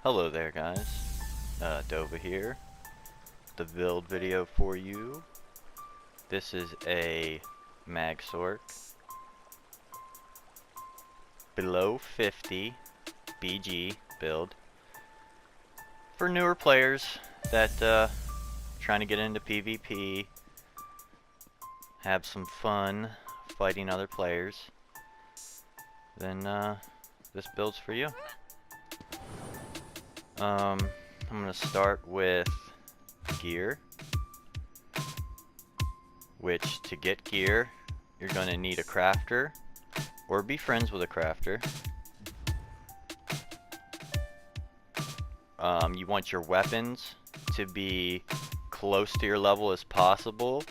Hello there guys, Dovah here, the build video for you. This is a Mag Sorc below 50 BG build for newer players that trying to get into PvP, have some fun fighting other players. Then this build's for you. I'm gonna start with gear, which to get gear you're gonna need a crafter or be friends with a crafter. You want your weapons to be close to your level as possible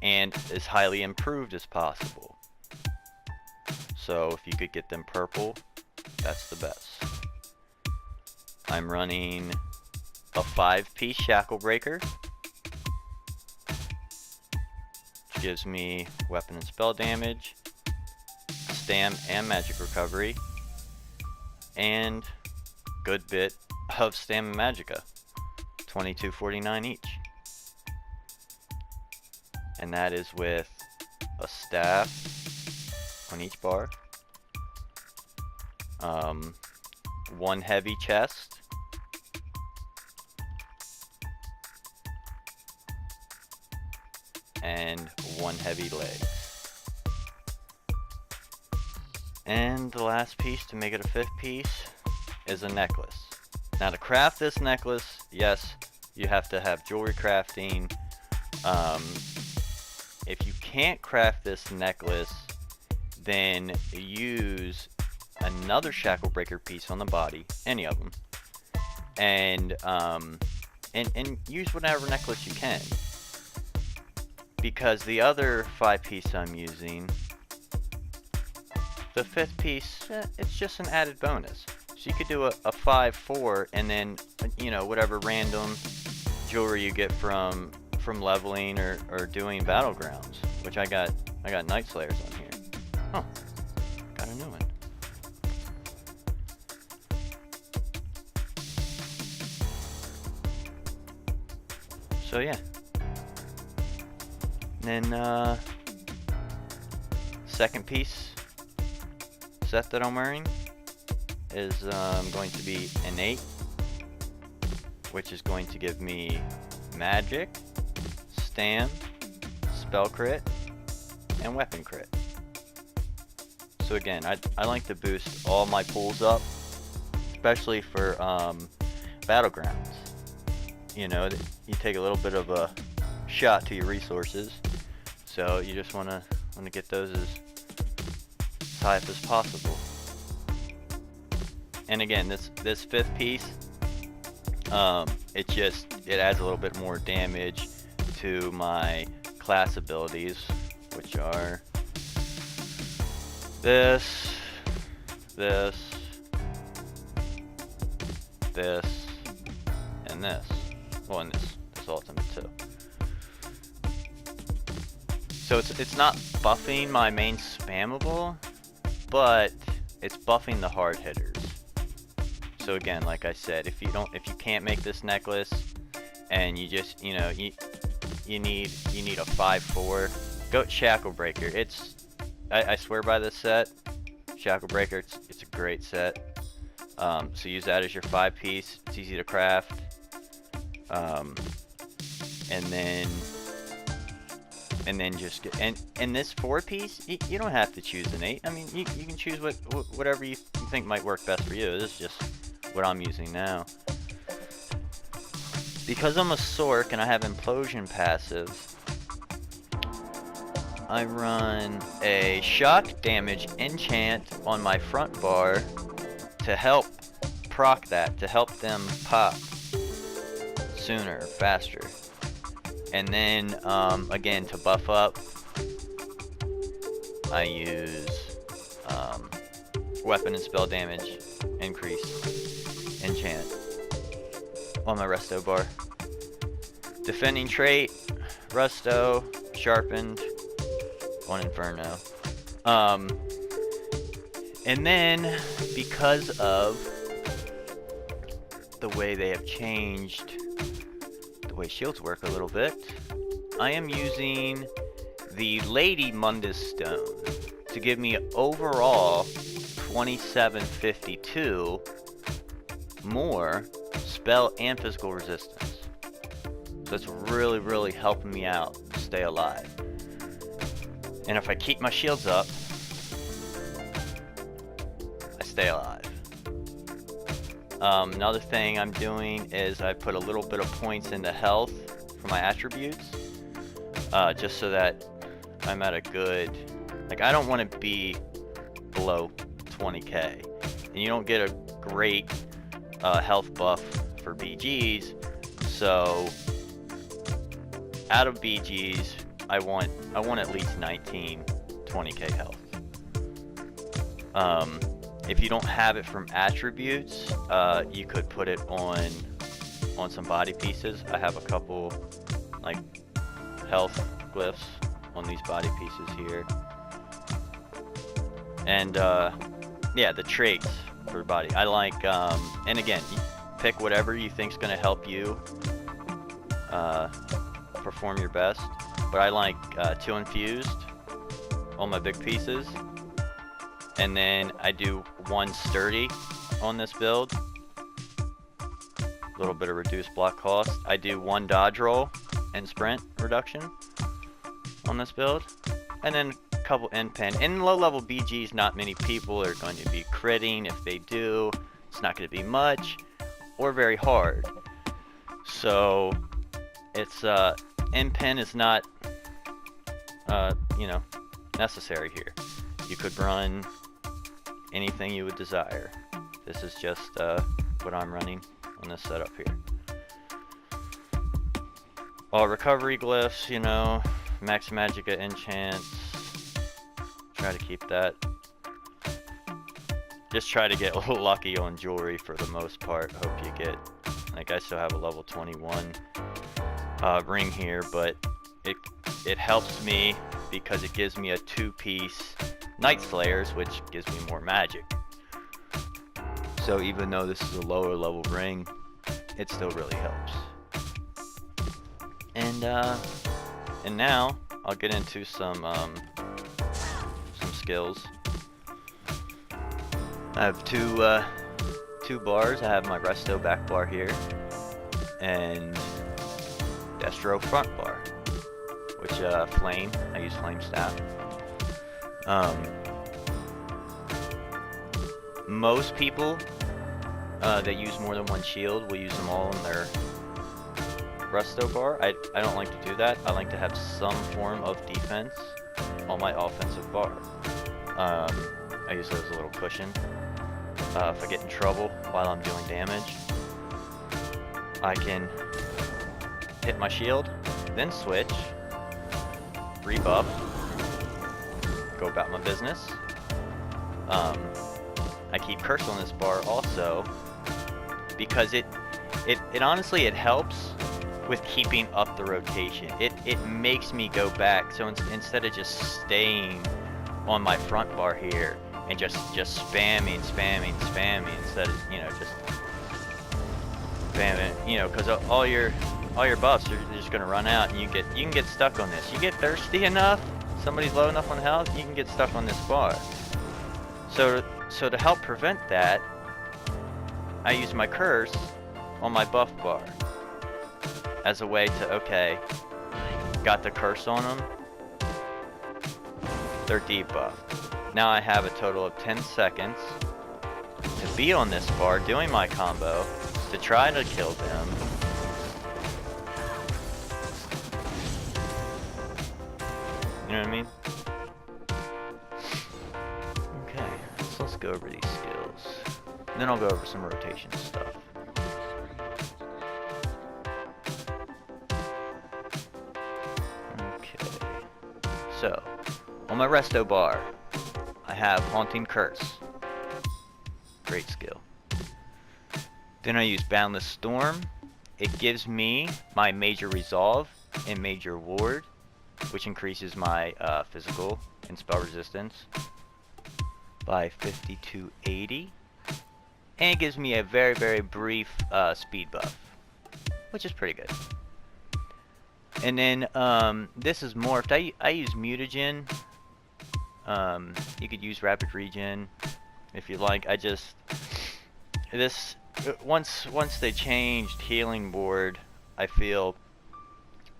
and as highly improved as possible. So if you could get them purple, that's the best. I'm running a 5-piece shackle breaker, which gives me weapon and spell damage, stam and magic recovery, and good bit of stam and magicka, 2249 each. And that is with a staff on each bar, one heavy chest, and one heavy leg. And the last piece to make it a 5th piece is a necklace. Now to craft this necklace, yes, you have to have jewelry crafting. If you can't craft this necklace, then use another shackle breaker piece on the body, any of them, and use whatever necklace you can. Because the other 5-piece I'm using, the 5th piece, it's just an added bonus. So you could do a 5-4 and then, you know, whatever random jewelry you get from leveling or doing Battlegrounds, which I got Night Slayers on here. Oh, got a new one. So yeah. And then second piece set that I'm wearing is going to be innate, which is going to give me magic, stam, spell crit, and weapon crit. So again, I like to boost all my pulls up, especially for Battlegrounds. You know, you take a little bit of a shot to your resources, so you just want to get those as high up as possible. And again, this 5th piece, it adds a little bit more damage to my class abilities, which are this, and this. Well, and this ultimate too. So it's not buffing my main spammable, but it's buffing the hard hitters. So again, like I said, if you can't make this necklace and you just, you know, you need a 5-4, go shackle breaker. I swear by this set, shackle breaker. It's a great set. So use that as your 5-piece. It's easy to craft. And then just get, and this 4-piece, you don't have to choose an 8. I mean, you can choose whatever you think might work best for you. This is just what I'm using now. Because I'm a Sorc and I have implosion passives, I run a shock damage enchant on my front bar to help proc that, to help them pop sooner, faster. And then, again, to buff up, I use weapon and spell damage increase enchant on my resto bar. Defending trait, resto, sharpened on Inferno. And then, because of the way they have changed the way shields work a little bit. I am using the Lady Mundus Stone to give me overall 2752 more spell and physical resistance. So it's really, really helping me out to stay alive. And if I keep my shields up, I stay alive. Another thing I'm doing is I put a little bit of points into health for my attributes, just so that I'm at a good, like, I don't want to be below 20k, and you don't get a great health buff for BGs. So out of BGs, I want at least 19, 20k health. If you don't have it from attributes, you could put it on some body pieces. I have a couple like health glyphs on these body pieces here, and yeah, the traits for body. I like, and again, you pick whatever you think's gonna help you perform your best. But I like 2 infused on my big pieces, and then I do 1 sturdy on this build. A little bit of reduced block cost. I do 1 dodge roll and sprint reduction on this build, and then a couple end pen. In low level BGs, not many people are going to be critting. If they do, it's not going to be much or very hard. So it's end pen is not you know, necessary here. You could run anything you would desire. This is just what I'm running on this setup here. All recovery glyphs, you know, max magicka enchants. Try to keep that. Just try to get lucky on jewelry for the most part. Hope you get, like, I still have a level 21 ring here, but it helps me because it gives me a 2-piece Night Slayers, which gives me more magic. So even though this is a lower level ring, it still really helps. And now I'll get into some skills. I have two bars. I have my Resto back bar here, and Destro front bar, which flame. I use flame staff. Most people that use more than 1 shield will use them all in their Resto bar. I don't like to do that. I like to have some form of defense on my offensive bar. I use those as a little cushion. If I get in trouble while I'm doing damage, I can hit my shield, then switch, rebuff, go about my business. I keep curse on this bar also because it honestly, it helps with keeping up the rotation. It makes me go back. So instead of just staying on my front bar here and just spamming instead of, you know, just spamming, you know, because all your buffs are just gonna run out, and you can get stuck on this. You get thirsty enough, somebody's low enough on health, you can get stuck on this bar. So to help prevent that, I use my curse on my buff bar as a way to, okay, got the curse on them, they're debuffed. Now I have a total of 10 seconds to be on this bar doing my combo to try to kill them. You know what I mean? Okay, so let's go over these skills. And then I'll go over some rotation stuff. Okay, so on my Resto bar, I have Haunting Curse. Great skill. Then I use Boundless Storm. It gives me my Major Resolve and Major Ward, which increases my physical and spell resistance by 5280. and it gives me a very, very brief speed buff, which is pretty good. And then this is morphed. I use mutagen. You could use rapid regen if you like. Once they changed healing ward, I feel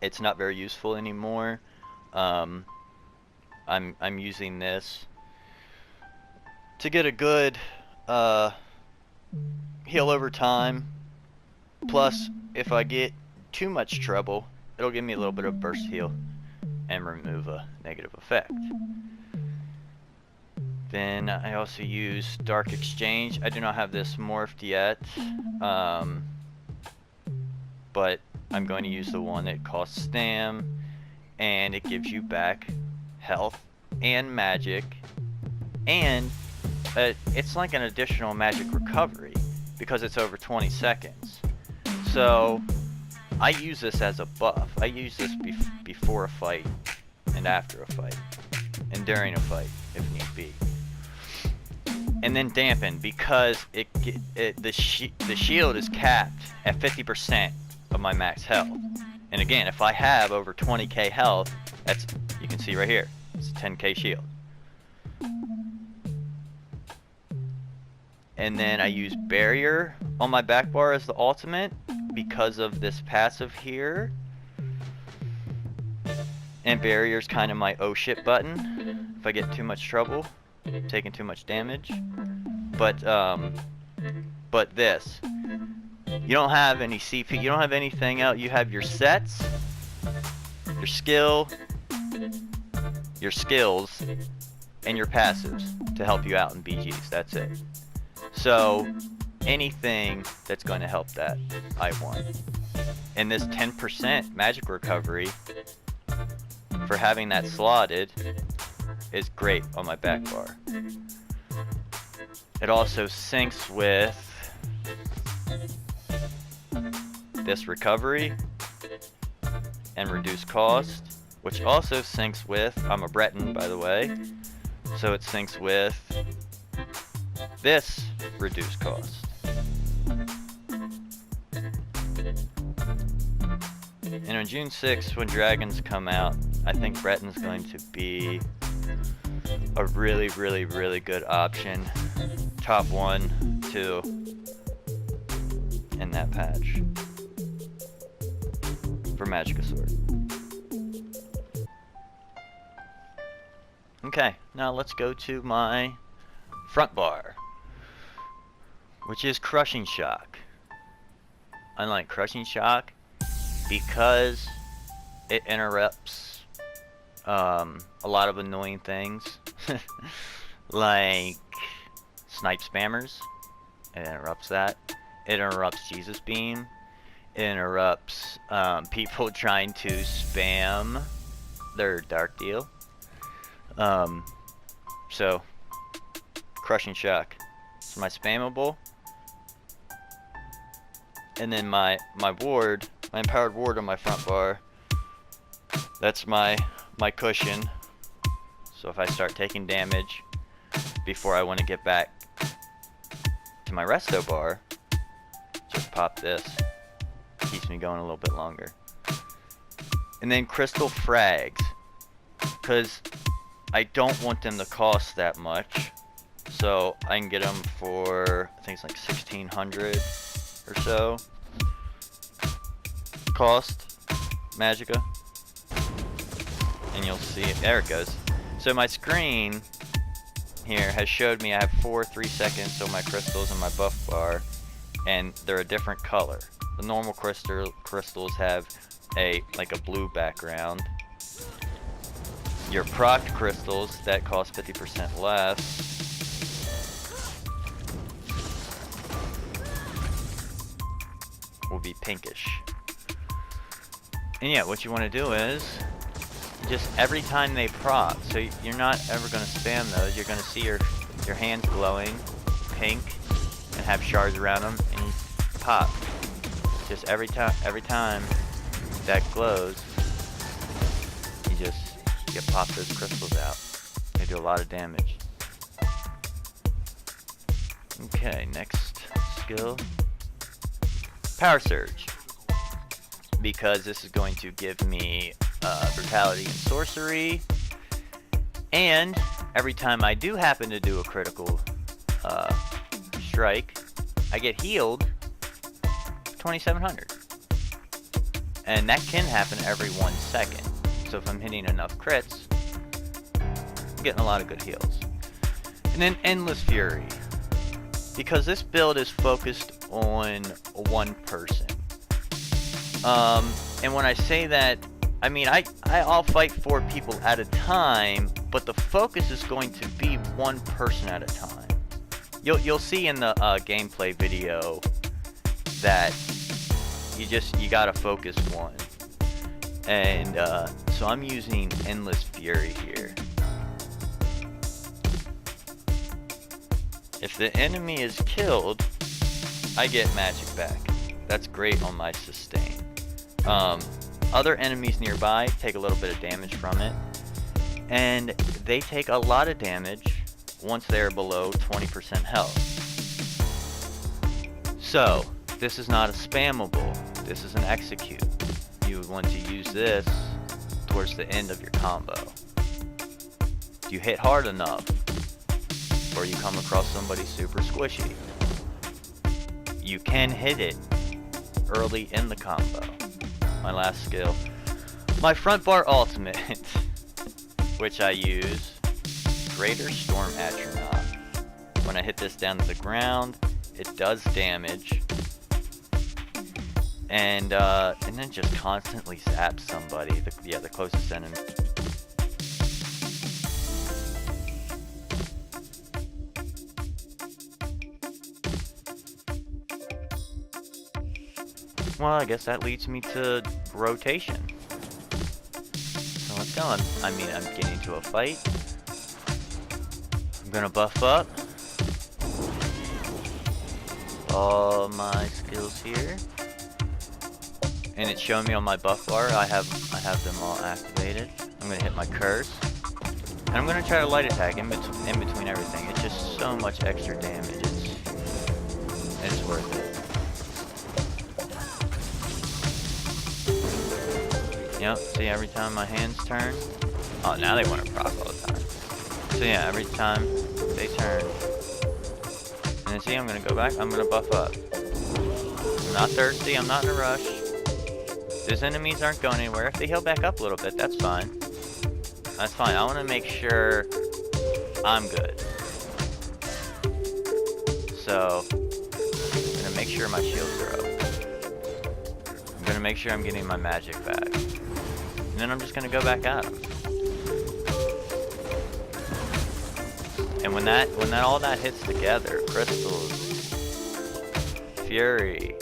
it's not very useful anymore. I'm using this to get a good heal over time. Plus, if I get too much trouble, it'll give me a little bit of burst heal and remove a negative effect. Then I also use Dark Exchange. I do not have this morphed yet, but I'm going to use the one that costs stam, and it gives you back health and magic, and it's like an additional magic recovery because it's over 20 seconds. So I use this as a buff. I use this before a fight and after a fight and during a fight if need be. And then dampen, because the shield is capped at 50% of my max health. And again, if I have over 20k health, that's, you can see right here, it's a 10k shield. And then I use barrier on my back bar as the ultimate because of this passive here. And barrier's kind of my oh shit button if I get too much trouble, taking too much damage. But this, you don't have any CP, you don't have anything else. You have your sets, your skill, your skills, and your passives to help you out in BGs. That's it. So anything that's going to help that, I want. And this 10% magic recovery for having that slotted is great on my back bar. It also syncs with this recovery and reduced cost, which also syncs with, I'm a Breton by the way, so it syncs with this reduced cost. And on June 6th, when dragons come out, I think Breton's going to be a really, really, really good option. Top 1, 2 in that patch for Magicka Sword. Okay, now let's go to my front bar, which is Crushing Shock. I like Crushing Shock because it interrupts a lot of annoying things like snipe spammers. It interrupts that. It interrupts Jesus Beam. It interrupts people trying to spam their Dark Deal. So Crushing Shock is my spammable. And then my ward, my empowered ward on my front bar, that's my cushion. So if I start taking damage before I want to get back to my resto bar, just pop this. Keeps me going a little bit longer. And then crystal frags, because I don't want them to cost that much. So I can get them for, I think it's like 1600 or so cost Magicka, and you'll see it. There it goes. So my screen here has showed me I have 3 seconds on my crystals and my buff bar, and they're a different color. The normal crystals have like a blue background. Your proc crystals that cost 50% less will be pinkish. And yeah, what you want to do is just every time they proc, so you're not ever going to spam those, you're going to see your hands glowing pink and have shards around them, and you pop. Just every time that glows, you pop those crystals out. They do a lot of damage. Okay, next skill? Power Surge. Because this is going to give me brutality and sorcery. And every time I do happen to do a critical strike, I get healed 2,700. And that can happen every 1 second. So if I'm hitting enough crits, I'm getting a lot of good heals. And then Endless Fury. Because this build is focused on one person. And when I say that, I mean I'll fight 4 people at a time, but the focus is going to be one person at a time. You'll see in the gameplay video that you gotta focus one. And so I'm using Endless Fury here. If the enemy is killed, I get magic back. That's great on my sustain. Other enemies nearby take a little bit of damage from it, and they take a lot of damage once they're below 20% health. So, this is not a spammable, this is an execute. You would want to use this towards the end of your combo. If you hit hard enough, or you come across somebody super squishy, you can hit it early in the combo. My last skill, my front bar ultimate, which I use, Greater Storm Atronach. When I hit this down to the ground, it does damage, and then just constantly zaps somebody, the closest enemy. Well, I guess that leads me to rotation. So let's go. I'm getting into a fight. I'm gonna buff up all my skills here, and it's showing me on my buff bar. I have them all activated. I'm gonna hit my curse, and I'm gonna try to light attack in between everything. It's just so much extra damage. It's worth it. Yep, see, every time my hands turn. Oh, now they want to proc all the time. So yeah, every time they turn. And then see, I'm going to go back, I'm going to buff up. I'm not thirsty, I'm not in a rush. Those enemies aren't going anywhere. If they heal back up a little bit, that's fine. That's fine. I want to make sure I'm good. So, I'm going to make sure my shields are up. I'm going to make sure I'm getting my magic back. And then I'm just gonna go back at him. And when all that hits together, crystals, fury,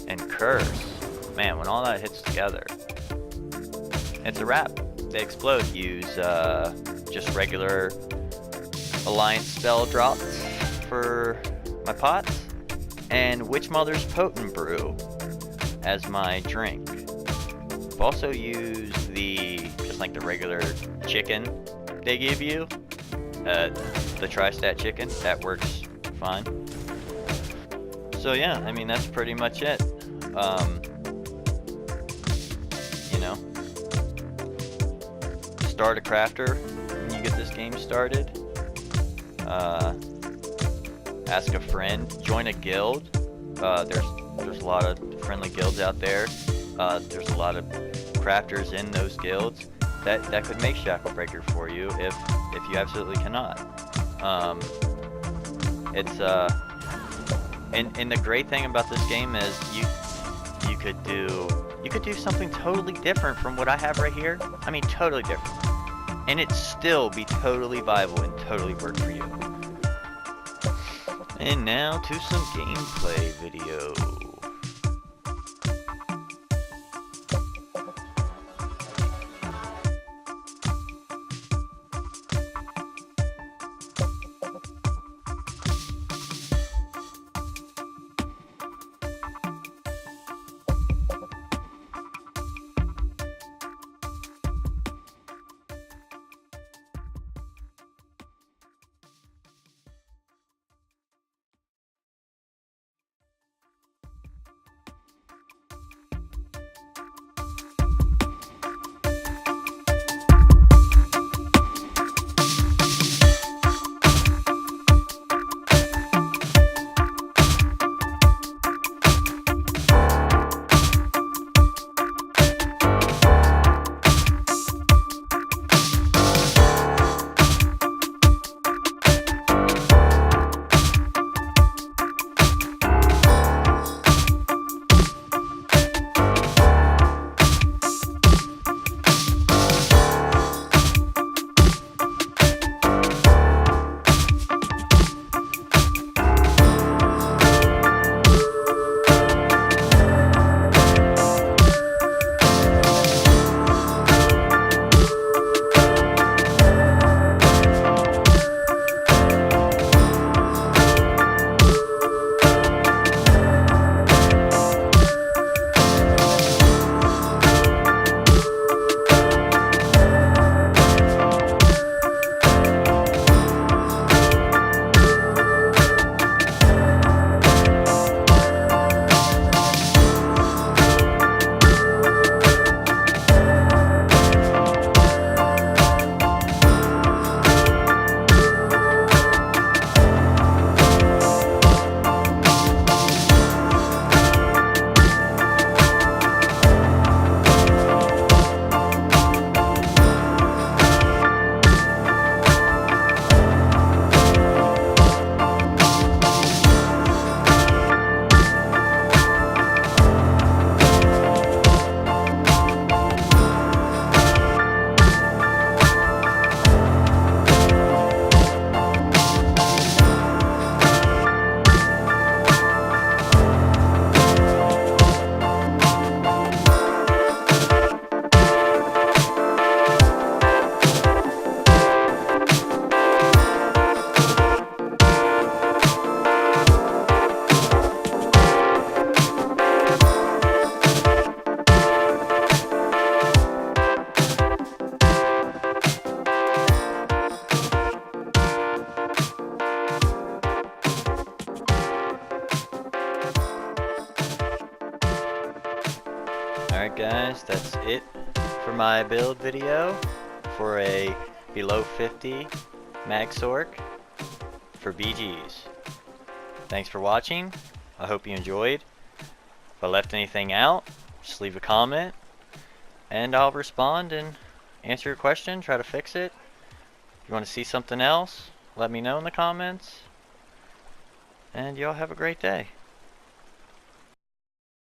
and curse, man, when all that hits together, it's a wrap. They explode. Use just regular alliance spell drops for my pots, and Witch Mother's Potent Brew as my drink. I've also used just like the regular chicken they give you, the Tri-Stat chicken, that works fine. So yeah, I mean, that's pretty much it. You know, start a crafter when you get this game started. Ask a friend, join a guild. There's a lot of friendly guilds out there. There's a lot of crafters in those guilds that could make Shacklebreaker for you if you absolutely cannot. And the great thing about this game is you could do something totally different from what I have right here. I mean, totally different, and it'd still be totally viable and totally work for you. And now to some gameplay video. Alright guys, that's it for my build video for a below 50 mag Sorc for BGs. Thanks for watching. I hope you enjoyed. If I left anything out, just leave a comment and I'll respond and answer your question, try to fix it. If you want to see something else, let me know in the comments. And y'all have a great day.